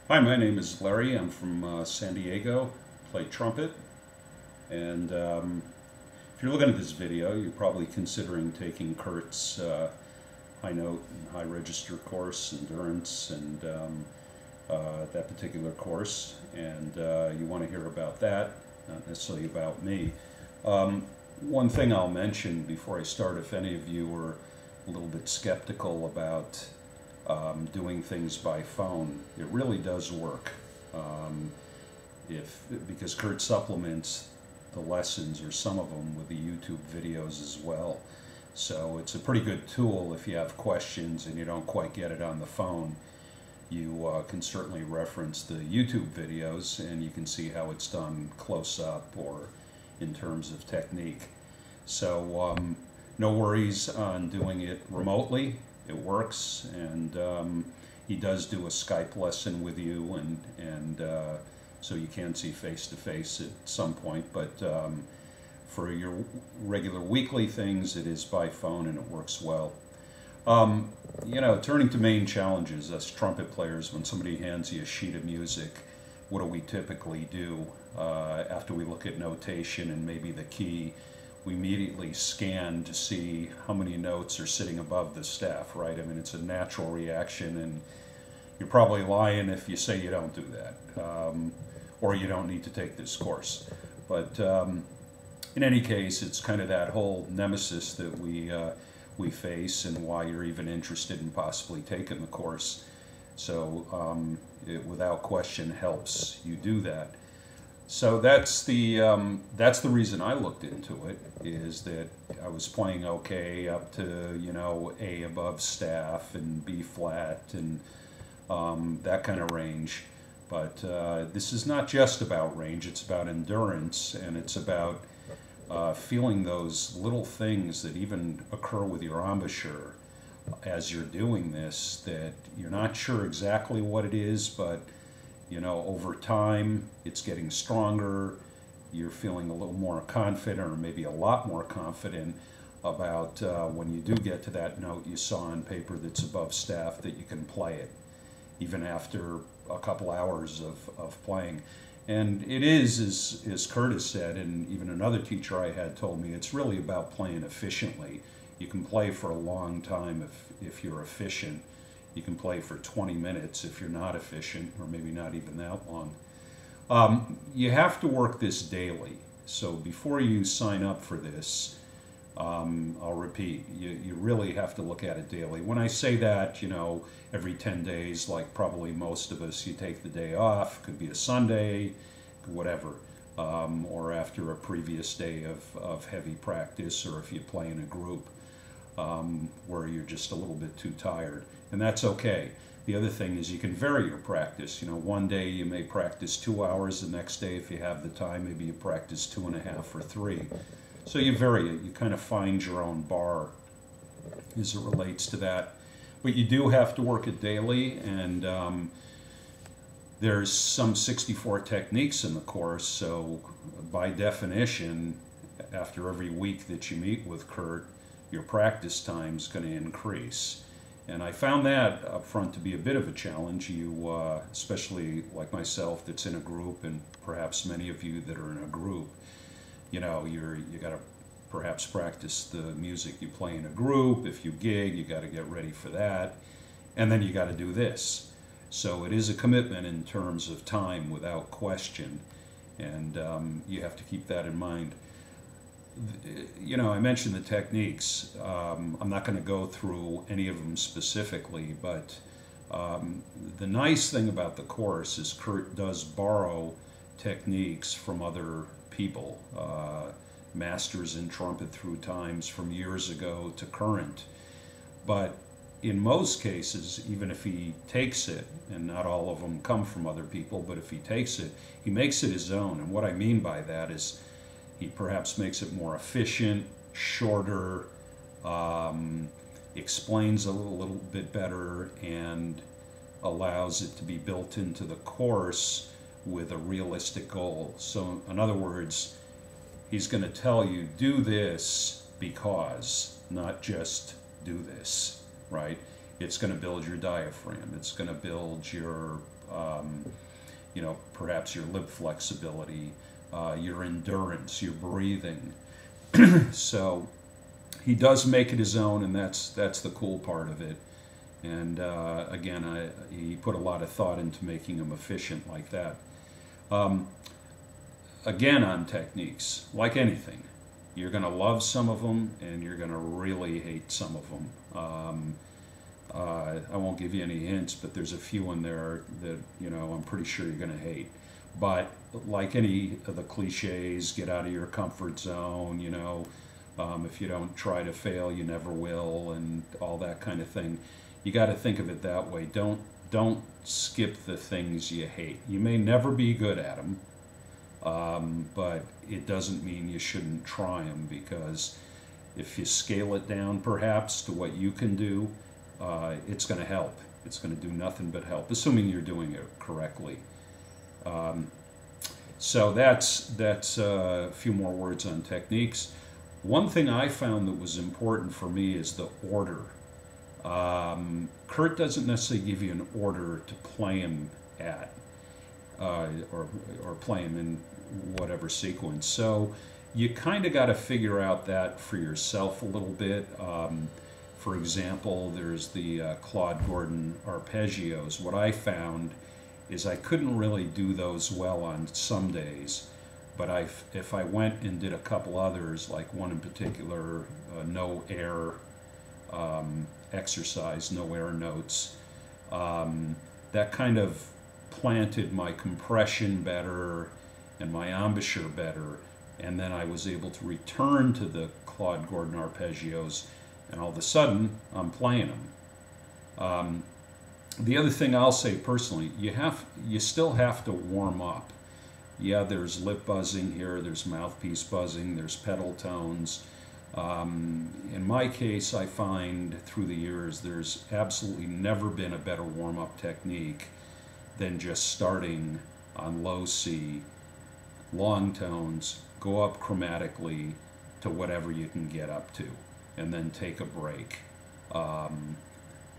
Hi, my name is Larry. I'm from San Diego, play trumpet. And if you're looking at this video, you're probably considering taking Kurt's high note and high register course, endurance, and that particular course. And you want to hear about that, not necessarily about me. One thing I'll mention before I start, if any of you are a little bit skeptical about doing things by phone, it really does work. Because Kurt supplements the lessons, or some of them, with the YouTube videos as well. So it's a pretty good tool if you have questions and you don't quite get it on the phone. You can certainly reference the YouTube videos and you can see how it's done close up or in terms of technique. So no worries on doing it remotely. It works, and he does do a Skype lesson with you, and so you can see face to face at some point. But for your regular weekly things, it is by phone and it works well. Turning to main challenges, us trumpet players, when somebody hands you a sheet of music, what do we typically do after we look at notation and maybe the key? We immediately scan to see how many notes are sitting above the staff, right? I mean, it's a natural reaction, and you're probably lying if you say you don't do that, or you don't need to take this course. But in any case, it's kind of that whole nemesis that we face, and why you're even interested in possibly taking the course. So it, without question, helps you do that. So that's the reason I looked into it, is that I was playing okay up to A above staff and B flat and that kind of range. But this is not just about range; it's about endurance, and it's about feeling those little things that even occur with your embouchure as you're doing this, that you're not sure exactly what it is, but over time, it's getting stronger. You're feeling a little more confident, or maybe a lot more confident, about when you do get to that note you saw on paper that's above staff, that you can play it, even after a couple hours of playing. And it is, as Curtis said, and even another teacher I had told me, it's really about playing efficiently. You can play for a long time if you're efficient. You can play for 20 minutes if you're not efficient, or maybe not even that long. You have to work this daily. So before you sign up for this, I'll repeat, you really have to look at it daily. When I say that, every 10 days, like probably most of us, you take the day off. Could be a Sunday, whatever, or after a previous day of heavy practice, or if you play in a group where you're just a little bit too tired. And that's okay. The other thing is you can vary your practice. One day you may practice 2 hours, the next day, if you have the time, maybe you practice 2.5 or 3. So you vary it. You kind of find your own bar as it relates to that. But you do have to work it daily, and there's some 64 techniques in the course, so by definition, after every week that you meet with Kurt, your practice time is going to increase. And I found that up front to be a bit of a challenge. You, especially like myself, that's in a group, and perhaps many of you that are in a group, you got to perhaps practice the music you play in a group. If you gig, you got to get ready for that, and then you got to do this. So it is a commitment in terms of time, without question, and you have to keep that in mind. I mentioned the techniques. I'm not going to go through any of them specifically, but the nice thing about the course is Kurt does borrow techniques from other people, masters in trumpet through times from years ago to current. But in most cases, even if he takes it, and not all of them come from other people, but if he takes it, he makes it his own. And what I mean by that is, he perhaps makes it more efficient, shorter, explains a little bit better, and allows it to be built into the course with a realistic goal. So in other words, he's going to tell you, do this because, not just do this, right? It's going to build your diaphragm. It's going to build your you know, perhaps your lip flexibility, your endurance, your breathing. So he does make it his own, and that's the cool part of it. And again, he put a lot of thought into making them efficient like that. Again, on techniques, like anything, you're going to love some of them, and you're going to really hate some of them. I won't give you any hints, but there's a few in there that, you know, I'm pretty sure you're going to hate. But like any of the cliches, get out of your comfort zone, you know, if you don't try to fail, you never will, and all that kind of thing. You got to think of it that way. Don't skip the things you hate. You may never be good at them, but it doesn't mean you shouldn't try them, because if you scale it down perhaps to what you can do, it's going to help. It's going to do nothing but help, assuming you're doing it correctly. So that's a few more words on techniques. One thing I found that was important for me is the order. Kurt doesn't necessarily give you an order to play him at, or play him in whatever sequence. So you kind of got to figure out that for yourself a little bit. For example, there's the Claude Gordon arpeggios. What I found is I couldn't really do those well on some days, but if I went and did a couple others, like one in particular, no air exercise, no air notes, that kind of planted my compression better and my embouchure better, and then I was able to return to the Claude Gordon arpeggios, and all of a sudden I'm playing them. The other thing I'll say personally, you still have to warm up. Yeah, there's lip buzzing here, there's mouthpiece buzzing, there's pedal tones. In my case, I find through the years there's absolutely never been a better warm-up technique than just starting on low C, long tones, go up chromatically to whatever you can get up to, and then take a break.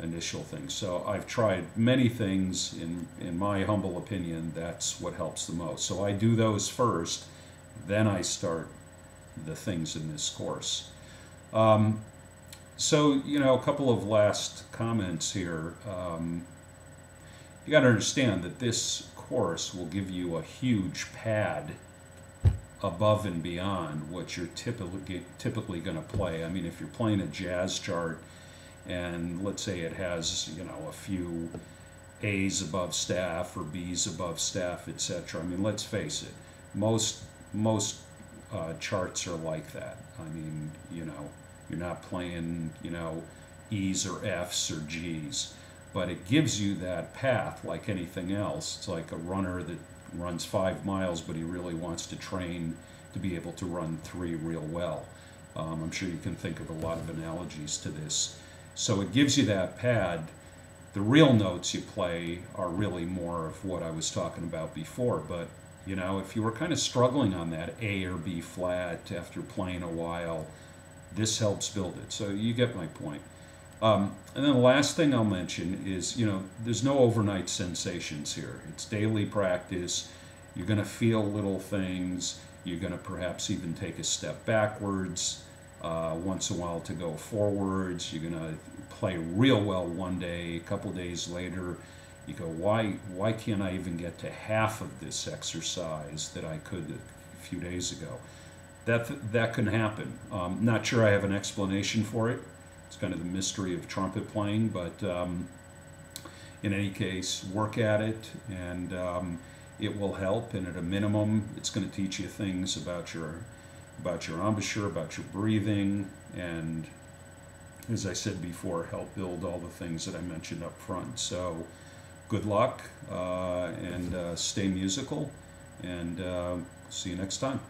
Initial things. So I've tried many things. In my humble opinion, that's what helps the most. So I do those first, then I start the things in this course. So, you know, a couple of last comments here. You got to understand that this course will give you a huge pad above and beyond what you're typically going to play. I mean, if you're playing a jazz chart, and let's say it has, you know, a few A's above staff or B's above staff, etc. I mean, let's face it, most charts are like that. I mean, you know, you're not playing, you know, E's or F's or G's, but it gives you that path like anything else. It's like a runner that runs 5 miles, but he really wants to train to be able to run 3 real well. I'm sure you can think of a lot of analogies to this. So it gives you that pad. The real notes you play are really more of what I was talking about before, but you know, if you were kind of struggling on that A or B flat after playing a while, this helps build it. So you get my point. And then the last thing I'll mention is, you know, there's no overnight sensations here. It's daily practice. You're going to feel little things. You're going to perhaps even take a step backwards once in a while to go forwards. You're going to play real well one day. A couple days later, you go, why can't I even get to half of this exercise that I could a few days ago? That can happen. Not sure I have an explanation for it. It's kind of the mystery of trumpet playing, but in any case, work at it, and it will help. And at a minimum, it's going to teach you things about your embouchure, about your breathing, and as I said before, help build all the things that I mentioned up front. So good luck, and stay musical, and see you next time.